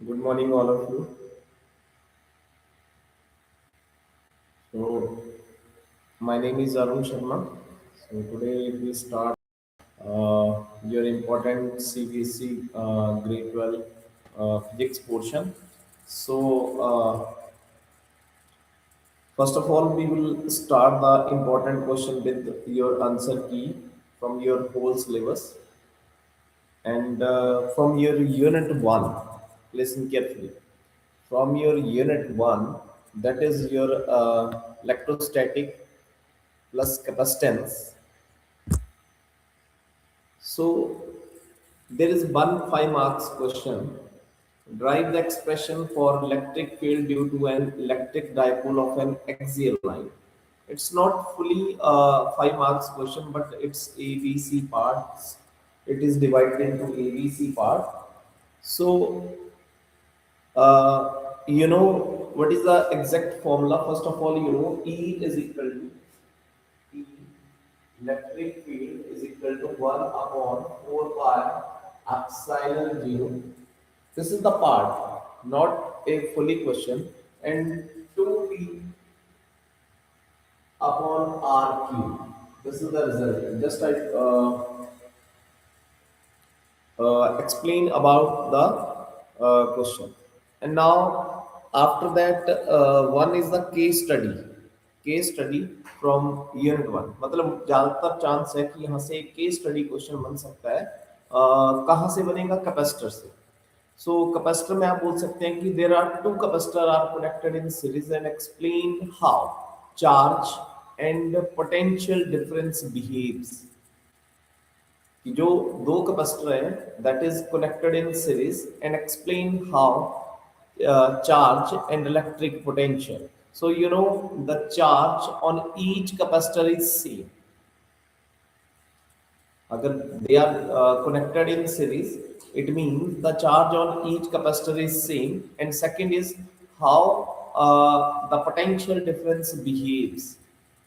Good morning, all of you. So, my name is Arun Sharma. So, today we start your important CBSE grade 12 physics portion. So, first of all, we will start the important question with your answer key from your whole syllabus and from your unit 1. Listen carefully. From your unit 1, that is your electrostatic plus capacitance. So there is one 5 marks question. Drive the expression for electric field due to an electric dipole of an axial line. It's not fully 5 marks question, but it's ABC parts. It is divided into ABC part. So you know what is the exact formula? First of all, you know E is equal to E electric field is equal to 1 upon 4 pi epsilon 0. This is the part, not a fully question. And 2p upon r cube. This is the result. Just I explain about the question. And now, after that, one is the case study. Case study from unit one, मतलब ज्यादातर chance है कि यहाँ से case study question बन सकता है। कहाँ से बनेगा? कैपेसिटर से। सो कैपेसिटर में आप बोल सकते हैं कि there are two capacitor are connected in series and explain how charge and potential difference behaves. कि जो दो कैपेसिटर है that is connected in series and explain how charge and electric potential. So you know the charge on each capacitor is same. Agar they are connected in series, it means the charge on each capacitor is same. And second is how the potential difference behaves.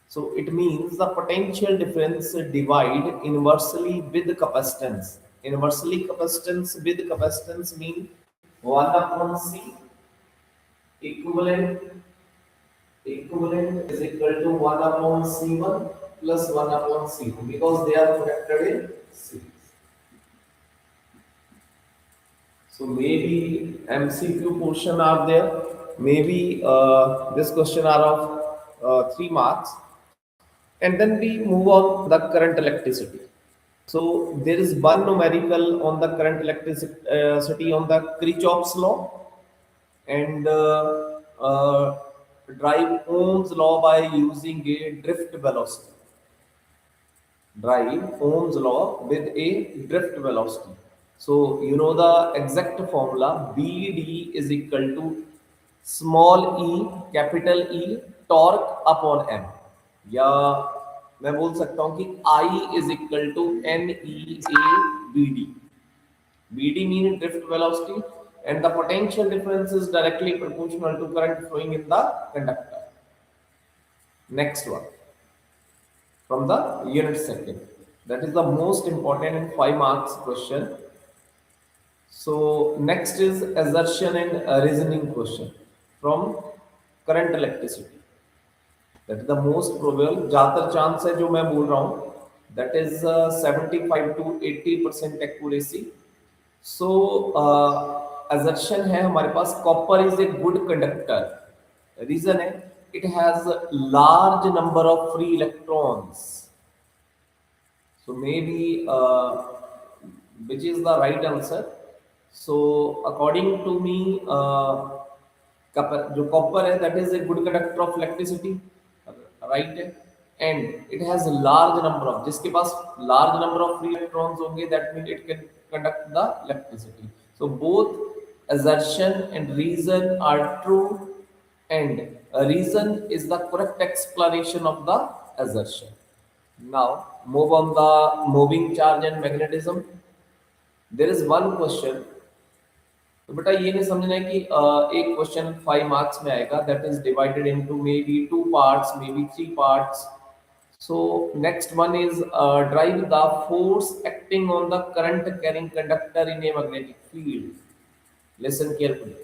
So it means the potential difference divide inversely with capacitance. Inversely capacitance with capacitance mean 1 upon C equivalent equivalent is equal to 1 upon C1 plus 1 upon C2 because they are connected in series. So maybe MCQ portion are there. Maybe this question are of 3 marks. And then we move on the current electricity. So there is one numerical on the current electricity on the Kirchhoff's law and drive Ohm's law by using a drift velocity. Drive Ohm's law with a drift velocity. So you know the exact formula BD is equal to small e capital E torque upon m. या मैं बोल सकता हूं कि I is equal to NEA BD. BD means drift velocity and the potential difference is directly proportional to current flowing in the conductor. Next one from the unit second. That is the most important and 5 marks question. So next is assertion and reasoning question from current electricity. That is the most probable. ज्यादातर chance है जो मैं बोल रहा हूँ that is 75 to 80% accuracy. So assertion है हमारे पास copper is a good conductor. Reason है it has large number of free electrons. So maybe which is the right answer? So according to me, जो copper है that is a good conductor of electricity, right है? And it has a large number of, जिसके पास large number of free electrons होंगे that means it can conduct the electricity. So both assertion and reason are true, and a reason is the correct explanation of the assertion. Now move on the moving charge and magnetism. There is one question. तो बेटा ये नहीं समझना है कि एक question 5 marks में आएगा that is divided into maybe 2 parts, maybe 3 parts. So next one is drive the force acting on the current carrying conductor in a magnetic field. Listen carefully.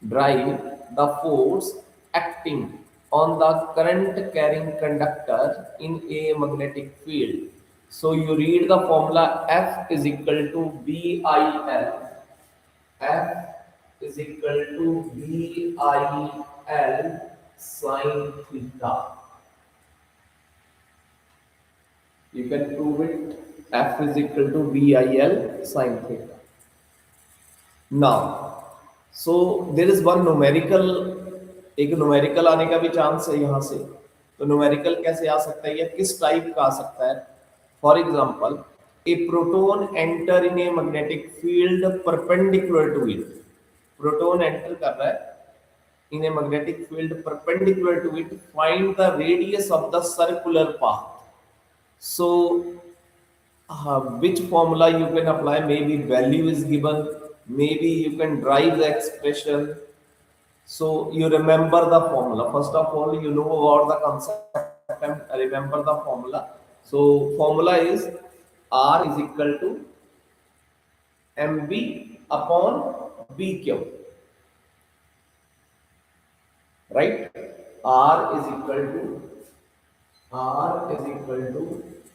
Drive the force acting on the current carrying conductor in a magnetic field. So you read the formula F is equal to BIL. F is equal to BIL sine theta. You can prove it. F is equal to BIL sine theta. Now, so there is one numerical, एक numerical आने का भी chance है यहाँ से. तो numerical कैसे आ सकता है या किस टाइप का आ सकता है? For example, a proton enter in a magnetic field perpendicular to it. Proton enter कर रहा है in a magnetic field perpendicular to it, find the radius of the circular path. So which formula you can apply? Maybe value is given, maybe you can drive the expression. So you remember the formula. First of all, you know about the concept and remember the formula. So formula is R is equal to mb upon bq, right? R is equal to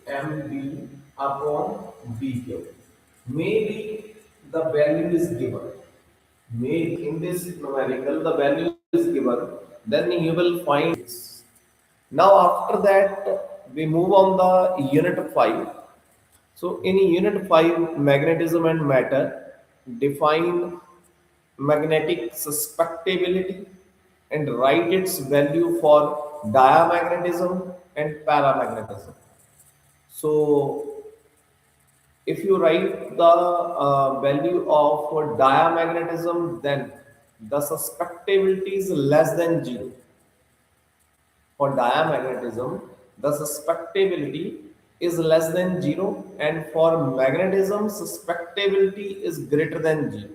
mb upon bq. Maybe the value is given. Maybe in this numerical the value is given. Then you will find this. Now after that we move on the unit 5. So in unit 5, magnetism and matter, define magnetic susceptibility and write its value for diamagnetism and paramagnetism. So if you write the value of diamagnetism, then the susceptibility is less than 0. For diamagnetism, the susceptibility is less than 0, and for magnetism, susceptibility is greater than 0.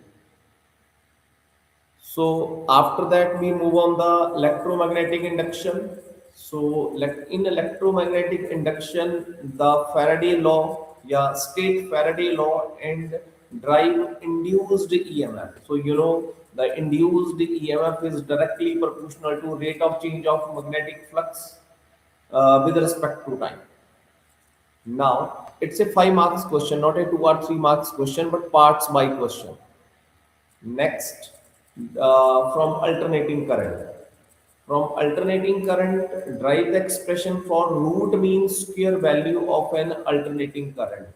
So after that, we move on the electromagnetic induction. So in electromagnetic induction, the Faraday law, yeah, state Faraday law and drive induced EMF. So you know the induced EMF is directly proportional to rate of change of magnetic flux with respect to time. Now it's a 5 marks question, not a 2 or 3 marks question, but parts by question. Next, from alternating current. From alternating current, derive the expression for root mean square value of an alternating current.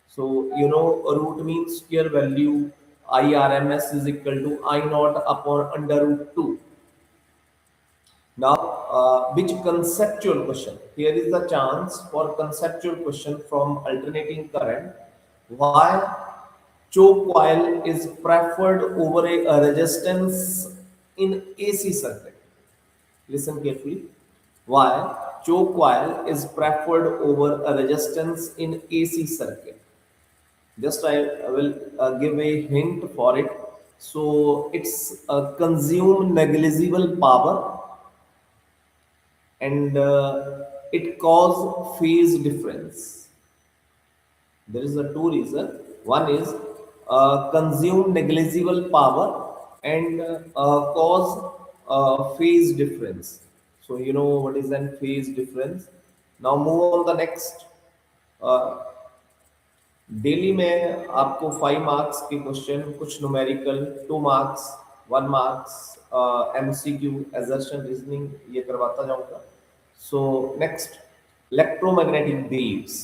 So, you know, root mean square value IRMS is equal to I naught upon under root 2. Now, which conceptual question? Here is the chance for conceptual question from alternating current. Why choke coil is preferred over a resistance in AC circuit? Listen carefully. Why choke coil is preferred over a resistance in AC circuit? Just I will give a hint for it. So it's consume negligible power and it cause phase difference. There is a two reason. One is consume negligible power and cause phase difference. So you know what is then phase difference. Now move on the next. Daily में आपको 5 marks के question, कुछ numerical 2 marks, 1 marks MCQ, assertion, reasoning ये करवाता जाऊंगा. So next, electromagnetic waves.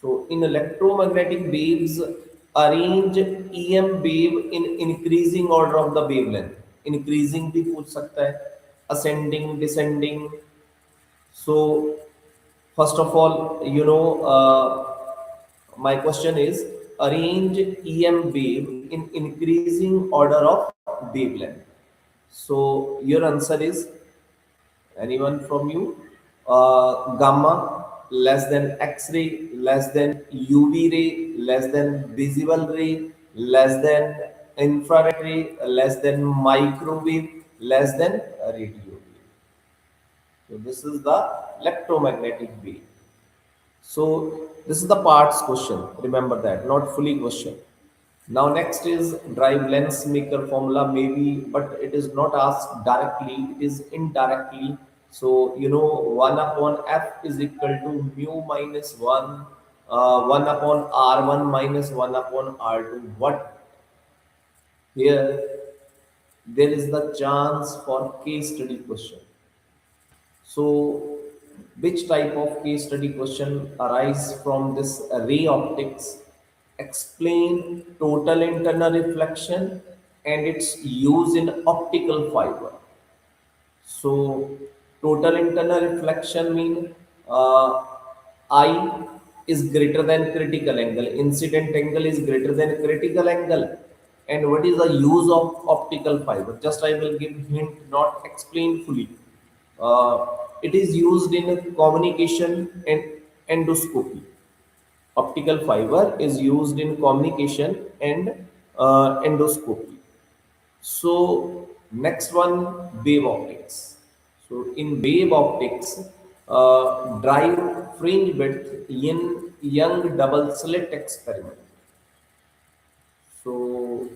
So in electromagnetic waves arrange EM wave in increasing order of the wavelength. Increasing भी पूछ सकता है, ascending, descending. So first of all you know my question is arrange EM wave in increasing order of wavelength. So your answer is, anyone from you, gamma less than X-ray, less than UV ray, less than visible ray, less than infrared ray, less than microwave, less than radio wave. So this is the electromagnetic wave. So this is the parts question. Remember that, not fully question. Now next is drive lens maker formula, maybe, but it is not asked directly, it is indirectly. So 1 upon f is equal to mu minus 1, 1 upon r1 minus 1 upon r2. What here? There is the chance for case study question. So, which type of case study question arise from this ray optics? Explain total internal reflection and its use in optical fiber. So, total internal reflection mean uh, I is greater than critical angle, incident angle is greater than critical angle. And what is the use of optical fiber? Just I will give hint, not explain fully. It is used in communication and endoscopy. Optical fiber is used in communication and endoscopy. So next one, wave optics. So in wave optics, drive fringe width in young double slit experiment. So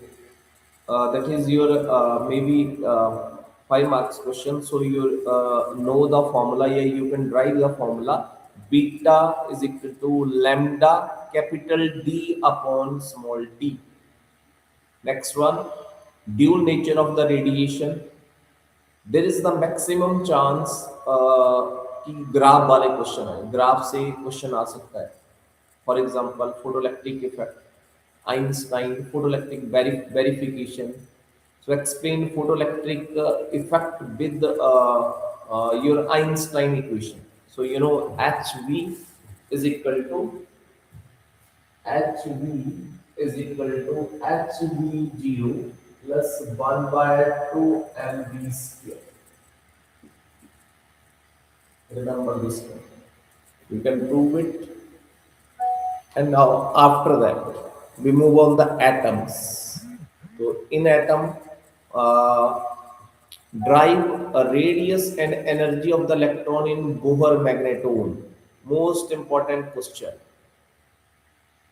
that is your maybe 5 marks question. So you know the formula here. You can drive the formula. Beta is equal to lambda capital D upon small d. Next one, dual nature of the radiation. There is the maximum chance कि graph वाले question है, graph से question आ सकता है. For example photoelectric effect, Einstein photoelectric verification. So explain photoelectric effect with your Einstein equation. So HV is equal to HV is equal to HV0 plus 1 by 2 mv square. Remember this one. You can prove it. And now after that, we move on the atoms. So in atom, uh, drive a radius and energy of the electron in Bohr magnetone. Most important question.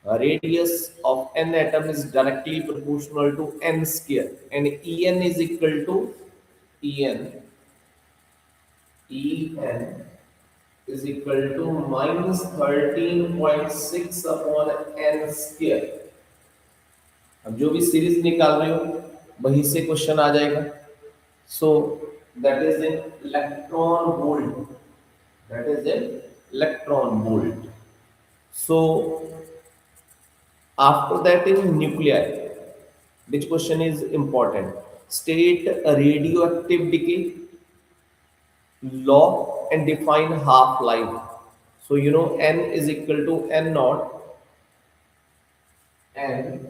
A radius of n atom is directly proportional to n square, and En is equal to En. En is equal to minus 13.6 upon n square. अब जो भी series निकाल रहे हो वहीं से question आ जाएगा. So that is in electron volt. That is in electron volt. So after that in nuclei, which question is important? State a radioactive decay law and define half-life. So n is equal to n naught. N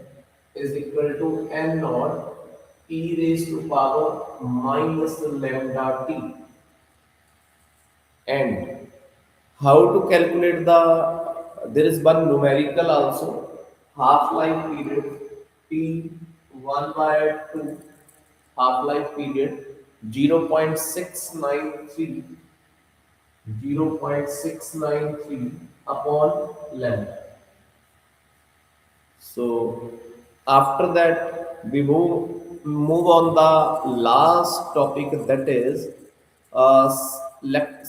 is equal to n naught e raised to power minus lambda t. And how to calculate there is one numerical also. Half-life period T1 by 2, half-life period 0.693 upon lambda. So after that we move on the last topic, that is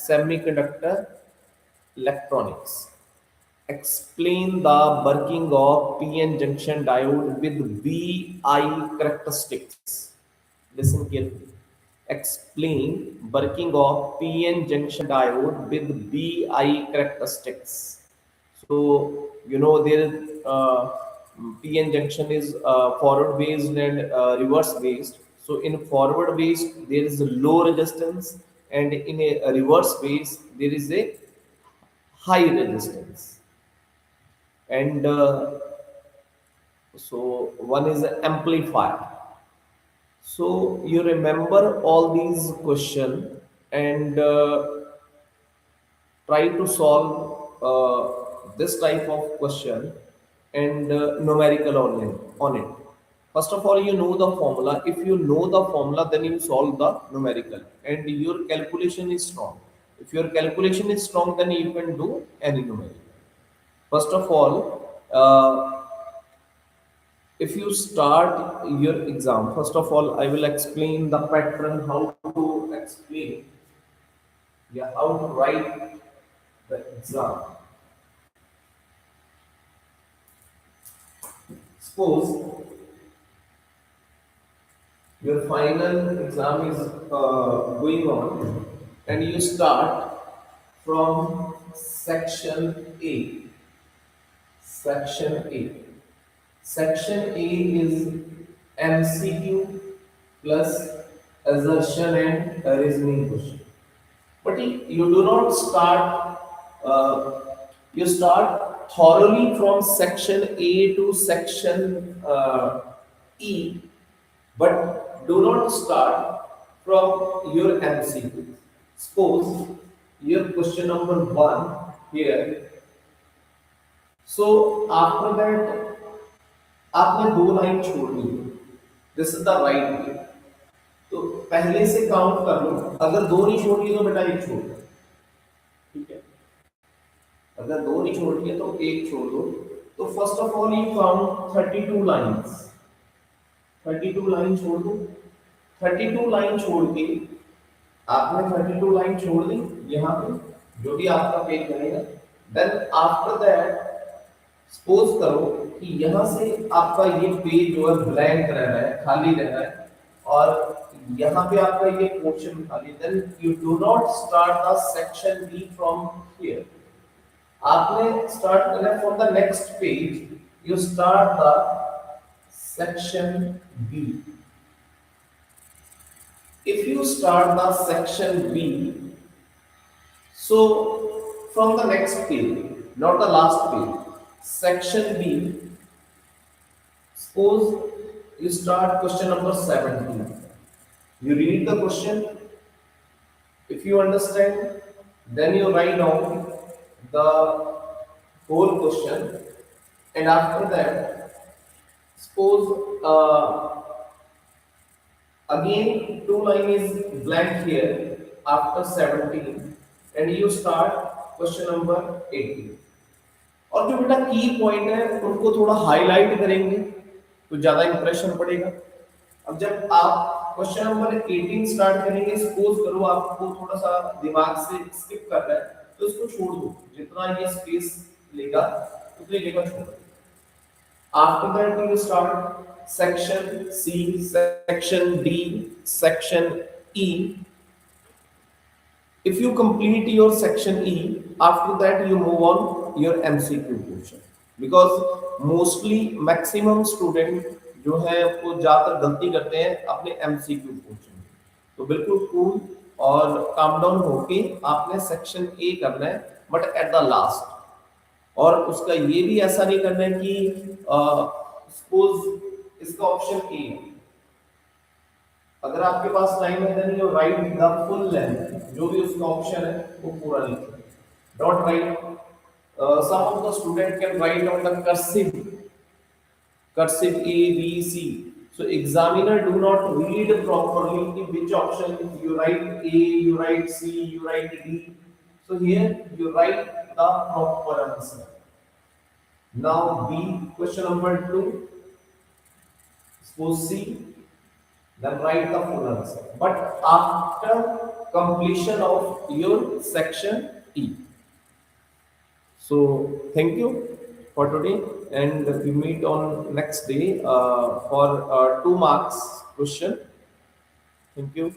semiconductor electronics. Explain the working of PN junction diode with VI characteristics. Listen carefully. Explain working of PN junction diode with VI characteristics. So there PN junction is forward based and reverse based. So in forward based there is a low resistance, and in a reverse base there is a high resistance. And so one is an amplifier. So you remember all these question and try to solve this type of question and numerical on it. First of all, you know the formula. If you know the formula, then you solve the numerical and your calculation is strong. If your calculation is strong, then you can do any numerical. First of all, if you start your exam, first of all, I will explain the pattern, how to explain, yeah, how to write the exam. Suppose your final exam is going on, and you start from section A. Section A. Section A is MCQ plus assertion and reasoning question. But you do not start, you start thoroughly from section A to section E, but do not start from your MCQ. Suppose your question number one here. So after that, आपने दो line छोड़ दी, this is the right way. तो पहले से count कर लो, अगर दो नहीं छोड़ी तो बेटा एक छोड़ दो, ठीक है। अगर दो नहीं छोड़ दिए तो एक छोड़ दो। तो first of all you count 32 lines, 32 line छोड़ दो। 32 लाइन छोड़ के आपने 32 लाइन छोड़ दी यहाँ पे, जो भी आपका पेज बनेगा। देन आफ्टर दैट सपोज करो कि यहाँ से आपका ये पेज जो है ब्लैंक रह रहा है, खाली रह रहा है, और यहाँ पे आपका ये पोर्शन खाली। Then you do not start the section B from here, आपने स्टार्ट करना है from the next page, you start the section B. If you start the section B, so from the next page, not the last page, section B, suppose you start question number 17. You read the question. If you understand, then you write down the whole question, and after that, suppose again two line is blank here after 17, and you start question number 18. और जो बेटा की point है उनको थोड़ा highlight करेंगे तो ज्यादा इंप्रेशन पड़ेगा। अब जब आप क्वेश्चन नंबर 18 स्टार्ट करेंगे, सपोज करो आपको थोड़ा सा दिमाग से स्किप कर रहा है, तो इसको छोड़ दो, जितना ये स्पेस लेगा उतनी जगह छोड़ दो। After that, you start section C, section D, section E. If you complete your section E, after that you move on your MCQ portion. Because mostly maximum student जो है वो ज़्यादातर गलती करते हैं अपने MCQ portion। तो बिल्कुल कूल और काम डाउन होके आपने सेक्शन A करना है, बट एट द लास्ट। और उसका ये भी ऐसा नहीं करना है कि सपोज इसका ऑप्शन ए, अगर आपके पास टाइम है then you write the full length, जो भी उसका ऑप्शन है वो पूरा लिखिए। Don't write, some of the student can write on the cursive A B C, so examiner do not read properly in which option you write A, you write C, you write D. So here you write the proper answer. Now B, question number 2, suppose C, then write the full answer, but after completion of your section E. So thank you for today, and we meet on next day for 2 marks question. Thank you.